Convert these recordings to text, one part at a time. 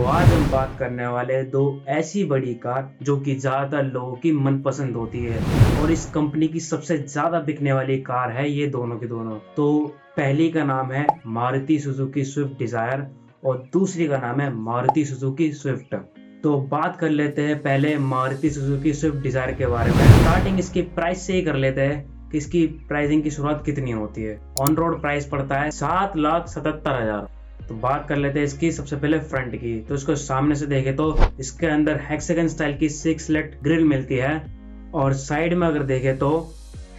आज हम बात करने वाले हैं दो ऐसी बड़ी कार जो कि ज्यादातर लोगों की मनपसंद होती है और इस कंपनी की सबसे ज्यादा बिकने वाली कार है ये दोनों की दोनों। तो पहली का नाम है मारुति सुजुकी स्विफ्ट डिजायर और दूसरी का नाम है मारुति सुजुकी स्विफ्ट। तो बात कर लेते हैं पहले मारुति सुजुकी स्विफ्ट डिजायर के बारे में। स्टार्टिंग इसकी प्राइस से ही कर लेते हैं कि इसकी प्राइसिंग की शुरुआत कितनी होती है। ऑन रोड प्राइस पड़ता है 7,77,000। तो बात कर लेते हैं इसकी सबसे पहले फ्रंट की। तो इसको सामने से देखें तो इसके अंदर हेक्सागन स्टाइल की 6 लेट ग्रिल मिलती है और साइड में अगर देखें तो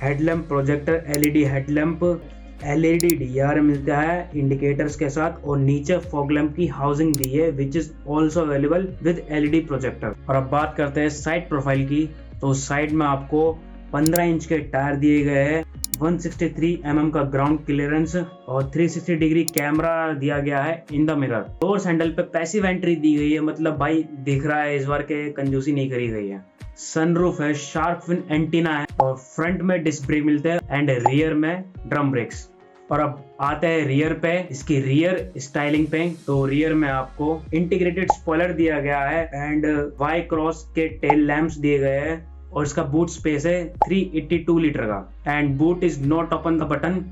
headlamp projector LED headlamp LED DR मिलता है इंडिकेटर्स के साथ और नीचे फॉग लैम्प की हाउसिंग दी है which is also available with LED projector. और अब बात करते हैं साइड प्रोफाइल की। तो साइड में आपको 15 इंच के टायर दिए गए हैं, 163 mm का ग्राउंड क्लियरेंस और 360 डिग्री कैमरा दिया गया है in the mirror. Door handle पे पैसिव एंट्री दी गई है, मतलब भाई दिख रहा है इस बार के कंजूसी नहीं करी गई है। सनरूफ है, शार्क फिन एंटीना है और फ्रंट में डिस्क ब्रेक मिलते हैं एंड रियर में ड्रम ब्रेक्स। और अब आते हैं रियर पे, इसकी रियर स्टाइलिंग पे। तो रियर में आपको इंटीग्रेटेड स्पॉइलर दिया गया है एंड वाई क्रॉस के टेल लैंप्स दिए गए हैं और इसका बूट स्पेस है 382 लीटर का and boot is not open the button.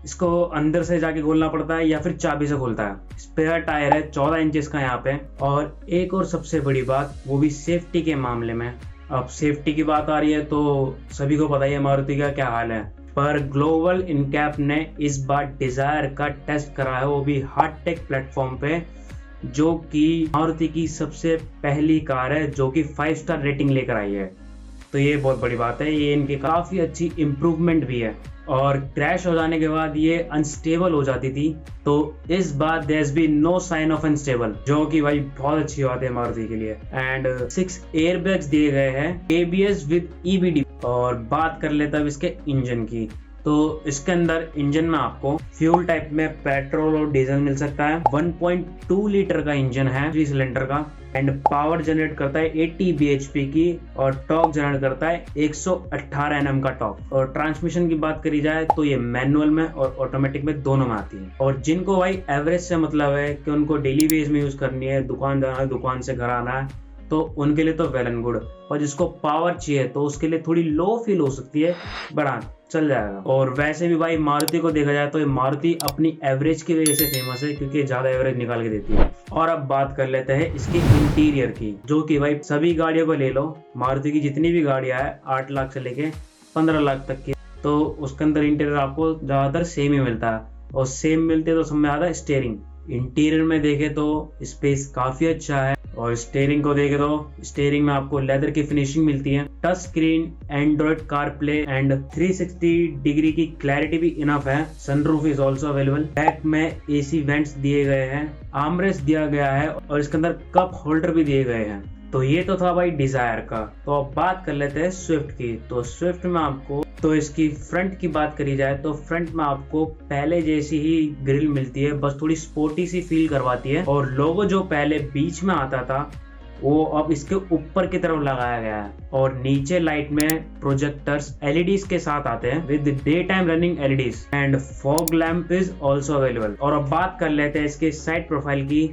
इसको अंदर से जाके खोलना पड़ता है या फिर चाबी से खोलता है। स्पेयर टायर है 14 इंचेस का यहाँ पे। और एक और सबसे बड़ी बात वो भी सेफ्टी के मामले में। अब सेफ्टी की बात आ रही है तो सभी को पता ही है मारुति का क्या हाल है, पर ग्लोबल इनकैप ने इस बार डिजायर का टेस्ट करा है, वो भी हार्टेक प्लेटफॉर्म पे, जो कि मारुति की सबसे पहली कार है जो कि 5 स्टार रेटिंग लेकर आई है। तो ये बहुत बड़ी बात है, ये इनकी काफी अच्छी इम्प्रूवमेंट भी है। और क्रैश हो जाने के बाद ये अनस्टेबल हो जाती थी, तो इस बार there has been no sign of unstable, जो कि भाई बहुत अच्छी बात है मारुति के लिए। एंड 6 एयरबैग्स दिए गए हैं, ABS विद EBD। और बात कर लेते हैं इसके इंजन की। तो इसके अंदर इंजन में आपको फ्यूल टाइप में पेट्रोल और डीजल मिल सकता है। 1.2 लीटर का इंजन है 3 सिलेंडर का एंड पावर जनरेट करता है 80 bhp की और टॉर्क जनरेट करता है 118 Nm का टॉर्क। और ट्रांसमिशन की बात करी जाए तो ये मैनुअल में और ऑटोमेटिक में दोनों में आती है। और जिनको भाई एवरेज से मतलब है कि उनको डेली बेस में यूज करनी है, दुकान जाना है, दुकान से घर आना है, तो उनके लिए तो वेल एंड गुड। और जिसको पावर चाहिए तो उसके लिए थोड़ी लो फील हो सकती है, बड़ा चल जाएगा। और वैसे भी भाई मारुति को देखा जाए तो ये मारुति अपनी एवरेज की वजह से फेमस है क्योंकि ज्यादा एवरेज निकाल के देती है। और अब बात कर लेते हैं इसकी इंटीरियर की, जो कि भाई सभी गाड़ियों को ले लो, मारुति की जितनी भी गाड़ियां है 8 लाख से लेके 15 लाख तक की, तो उसके अंदर इंटीरियर आपको ज्यादातर सेम ही मिलता है। और सेम मिलते तो सब में आता है स्टीयरिंग। इंटीरियर में देखे तो स्पेस काफी अच्छा है और स्टीयरिंग को देखे तो स्टीयरिंग में आपको लेदर की फिनिशिंग मिलती है। Touch screen, Android car play and 360 degree की क्लैरिटी भी इनफ है। Sunroof is also available. Back में AC वेंट्स दिए गए हैं, आर्मरेस्ट दिया गया है और इसके अंदर कप होल्डर भी दिए गए हैं। तो ये तो था भाई डिजायर का। तो अब बात कर लेते हैं स्विफ्ट की। तो स्विफ्ट में आपको, तो इसकी फ्रंट की बात करी जाए तो फ्रंट में आपको पहले जैसी ही ग्रिल मिलती है, बस थोड़ी स्पोर्टी सी फील करवाती है। और लोगो जो पहले बीच में आता था वो अब इसके ऊपर की तरफ लगाया गया है और नीचे लाइट में प्रोजेक्टर्स LEDs के साथ आते हैं with day time running LEDs and fog lamp is also available. और अब बात कर लेते हैं इसके साइड प्रोफाइल की।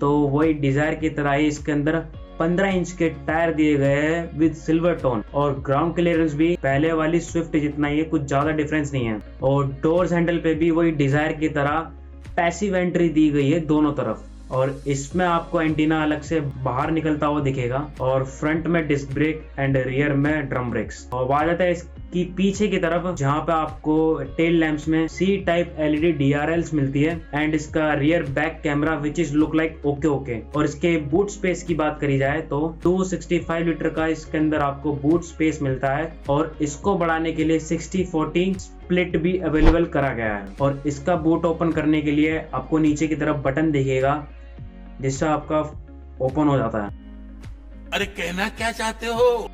तो वही डिजायर की तरह ही इसके अंदर 15 इंच के टायर दिए गए हैं विद सिल्वर टोन और ग्राउंड क्लियरेंस भी पहले वाली स्विफ्ट जितना ही है, कुछ ज्यादा डिफरेंस नहीं है। और डोर्स हैंडल पे भी वही डिजायर की तरह पैसिव एंट्री दी गई है दोनों तरफ और इसमें आपको एंटीना अलग से बाहर निकलता हुआ दिखेगा। और फ्रंट में डिस्क ब्रेक एंड रियर में ड्रम ब्रेक्स। और आ जाता है इसकी पीछे की तरफ, जहां पे आपको टेल लैंप्स में C टाइप LED DRLs मिलती है एंड इसका rear back camera which is look like okay. और इसके बूट स्पेस की बात करी जाए तो 265 लीटर का इसके अंदर आपको बूट स्पेस मिलता है और इसको बढ़ाने के लिए 60/40 स्प्लिट भी अवेलेबल करा गया है। और इसका बूट ओपन करने के लिए आपको नीचे की तरफ बटन दिखेगा जिससे आपका ओपन हो जाता है। अरे कहना क्या चाहते हो?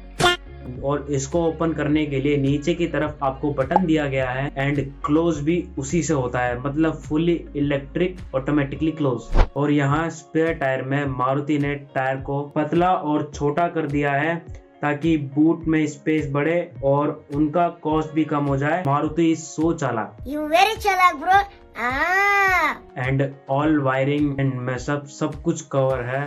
और इसको ओपन करने के लिए नीचे की तरफ आपको बटन दिया गया है एंड क्लोज भी उसी से होता है, मतलब फुली इलेक्ट्रिक ऑटोमेटिकली क्लोज। और यहाँ स्पेयर टायर में मारुति ने टायर को पतला और छोटा कर दिया है ताकि बूट में स्पेस बढ़े और उनका कॉस्ट भी कम हो जाए। मारुति सो चालाक, यू वेरी चालाक bro. And all wiring and सब कुछ कवर है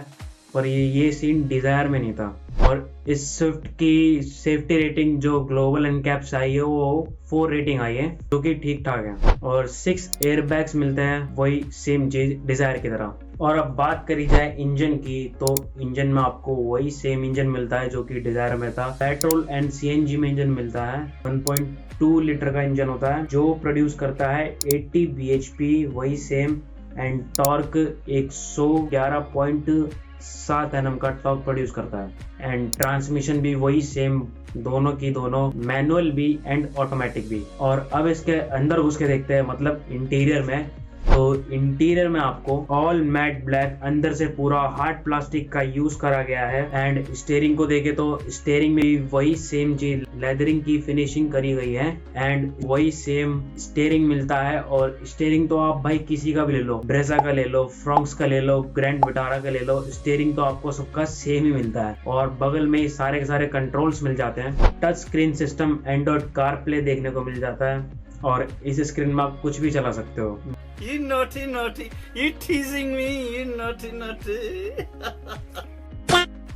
पर ये सीन डिजायर में नहीं था। और इस स्विफ्ट की सेफ्टी रेटिंग जो ग्लोबल एनकैप्स आई है वो 4 रेटिंग आई है, जो कि ठीक ठाक है। और 6 एयरबैग्स मिलते हैं, वही सेम चीज डिजायर की तरह। और अब बात करी जाए इंजन की, तो इंजन में आपको वही सेम इंजन मिलता है जो कि डिजायर में था। पेट्रोल एंड सीएनजी में इंजन मिलता है। 1.2 लीटर का इंजन होता है जो प्रोड्यूस करता है 80 bhp, वही सेम। एंड टॉर्क 111.7 Nm का टॉर्क प्रोड्यूस करता है। एंड ट्रांसमिशन भी वही सेम, दोनों की दोनों, मैनुअल भी एंड ऑटोमेटिक भी। और अब इसके अंदर घुस के देखते हैं, मतलब इंटीरियर में। तो इंटीरियर में आपको ऑल मैट ब्लैक, अंदर से पूरा हार्ड प्लास्टिक का यूज करा गया है। एंड स्टीयरिंग को देखे तो स्टीयरिंग में भी वही सेम चीज, लेदरिंग की फिनिशिंग करी गई है। एंड वही सेम स्टीयरिंग मिलता है। और स्टीयरिंग तो आप भाई किसी का भी ले लो, ब्रेजा का ले लो, फ्रॉक्स का ले लो, ग्रैंड विटारा का ले लो, स्टीयरिंग तो आपको सबका सेम ही मिलता है। और बगल में सारे के सारे कंट्रोल्स मिल जाते हैं। Touch screen system, Android car play देखने को मिल जाता है। और इस स्क्रीन में आप कुछ भी चला सकते हो। You naughty, naughty. You teasing me, you naughty, naughty.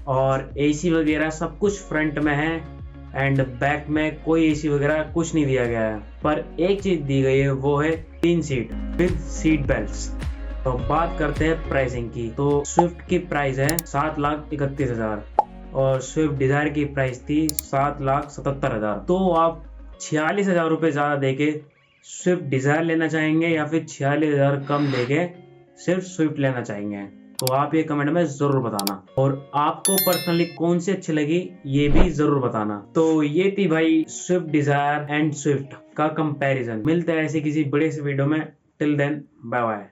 और एसी वगैरह सब कुछ फ्रंट में है। एंड बैक में कोई एसी वगैरह कुछ नहीं दिया गया है। पर एक चीज दी गई है, वो है 3 सीट विद सीट बेल्ट्स। तो बात करते हैं प्राइसिंग की। तो स्विफ्ट की प्राइस है 7,31,000 और स्विफ्ट डिजायर की प्राइस थी 7,77,000। तो आप 46,000 रुपये ज्यादा देके स्विफ्ट डिजायर लेना चाहेंगे या फिर 46,000 कम देके सिर्फ स्विफ्ट लेना चाहेंगे? तो आप ये कमेंट में जरूर बताना। और आपको पर्सनली कौन सी अच्छी लगी ये भी जरूर बताना। तो ये थी भाई स्विफ्ट डिजायर एंड स्विफ्ट का कंपैरिजन। मिलते हैं ऐसे किसी बड़े से वीडियो में। Till then bye bye.